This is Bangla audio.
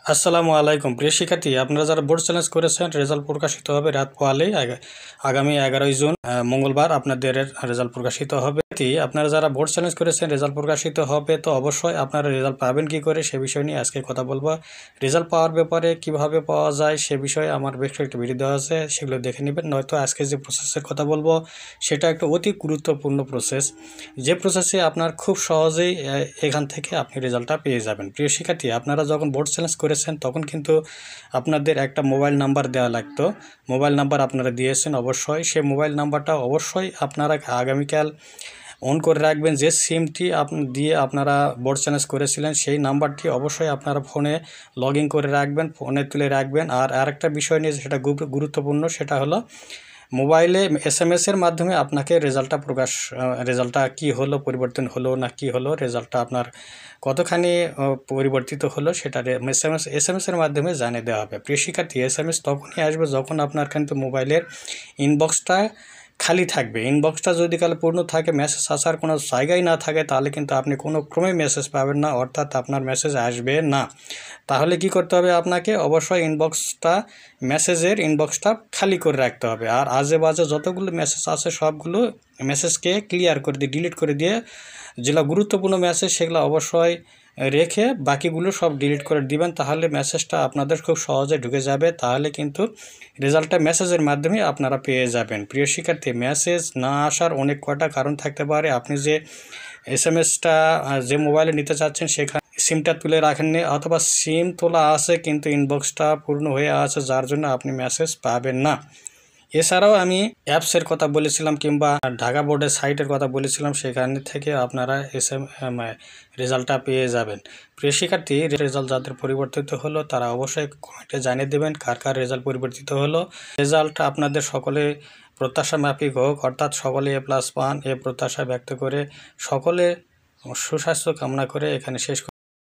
আসসালামু আলাইকুম প্রিয় শিক্ষার্থী, আপনারা যারা বোর্ড চ্যালেঞ্জ করেছেন রেজাল্ট প্রকাশিত হবে রাত পোয়ালেই আগামী 11 জুন মঙ্গলবার আপনাদের রেজাল্ট প্রকাশিত হবে। আপনারা যারা বোর্ড চ্যালেঞ্জ করেছেন রেজাল্ট প্রকাশিত হবে, তো অবশ্যই আপনারা রেজাল্ট পাবেন কি করে সে বিষয় নিয়ে আজকে কথা বলবো। রেজাল্ট পাওয়ার ব্যাপারে কিভাবে পাওয়া যায় সে বিষয়ে আমার বেশ কয়েকটি ভিডিও দেওয়া আছে, সেগুলো দেখে নেবেন। নয়তো আজকে যে প্রসেসের কথা বলবো সেটা একটা অতি গুরুত্বপূর্ণ প্রসেস, যে প্রসেসে আপনার খুব সহজেই এখান থেকে আপনি রেজাল্টটা পেয়ে যাবেন। প্রিয় শিক্ষার্থী, আপনারা যখন বোর্ড চ্যালেঞ্জ করেছেন তখন কিন্তু আপনাদের একটা মোবাইল নাম্বার দেওয়া লাগতো। মোবাইল নাম্বার আপনারা দিয়েছেন, অবশ্যই সেই মোবাইল নাম্বারটা অবশ্যই আপনারা আগামীকাল অন করে রাখবেন। যে সিমটি দিয়ে আপনারা বোর্ড চ্যালেঞ্জ করেছিলেন সেই নাম্বারটি অবশ্যই আপনারা ফোনে লগ ইন করে রাখবেন, ফোনে তুলে রাখবেন। আর আরেকটা বিষয় নিয়ে সেটা গুরুত্বপূর্ণ, সেটা হলো মোবাইলে এসএমএসের মাধ্যমে আপনাকে রেজাল্টটা কি হলো, পরিবর্তন হলো না কি হলো, রেজাল্টটা আপনার কতখানি পরিবর্তিত হলো সেটা এসএমএসের মাধ্যমে জানিয়ে দেওয়া হবে। প্রিয় শিক্ষার্থী, এসএমএস তখনই আসবে যখন আপনার কিন্তু মোবাইলের ইনবক্সটা খালি থাকবে। ইনবক্সটা যদি কালে পূর্ণ থাকে, মেসেজ আসার কোনো জায়গায় না থাকে, তাহলে কিন্তু আপনি কোনো ক্রমে মেসেজ পাবেন না, অর্থাৎ আপনার মেসেজ আসবে না। তাহলে কি করতে হবে, আপনাকে অবশ্যই মেসেজের ইনবক্সটা খালি করে রাখতে হবে। আর আজে বাজে যতগুলো মেসেজ আছে সবগুলো মেসেজকে ক্লিয়ার করে দিয়ে ডিলিট করে দিয়ে যেগুলো গুরুত্বপূর্ণ মেসেজ সেগুলো অবশ্যই রেখে বাকিগুলো সব ডিলিট করে দিবেন। তাহলে মেসেজটা আপনাদের খুব সহজে ঢুকে যাবে, তাহলে কিন্তু রেজাল্টটা মেসেজের মাধ্যমে আপনারা পেয়ে যাবেন। প্রিয় শিক্ষার্থী, মেসেজ না আসার অনেক কয়টা কারণ থাকতে পারে। আপনি যে এসএমএসটা যে মোবাইলে নিতে চাচ্ছেন সেখানে সিমটা তুলে রাখেননি, অথবা সিম তোলা আছে কিন্তু ইনবক্সটা পূর্ণ হয়ে আছে, যার জন্য আপনি মেসেজ পাবেন না। এছাড়াও আমি অ্যাপসের কথা বলেছিলাম কিংবা ঢাকা বোর্ডের সাইটের কথা বলেছিলাম, সেখানে থেকে আপনারা রেজাল্টটা পেয়ে যাবেন। প্রিয় শিক্ষার্থী, রেজাল্ট যাদের পরিবর্তিত হলো তারা অবশ্যই কমেন্টে জানিয়ে দেবেন কার কার রেজাল্ট পরিবর্তিত হলো। রেজাল্ট আপনাদের সকলে প্রত্যাশা মাফিক হোক, অর্থাৎ সকলে A+ পান, এ প্রত্যাশা ব্যক্ত করে সকলে সুস্বাস্থ্য কামনা করে এখানে শেষ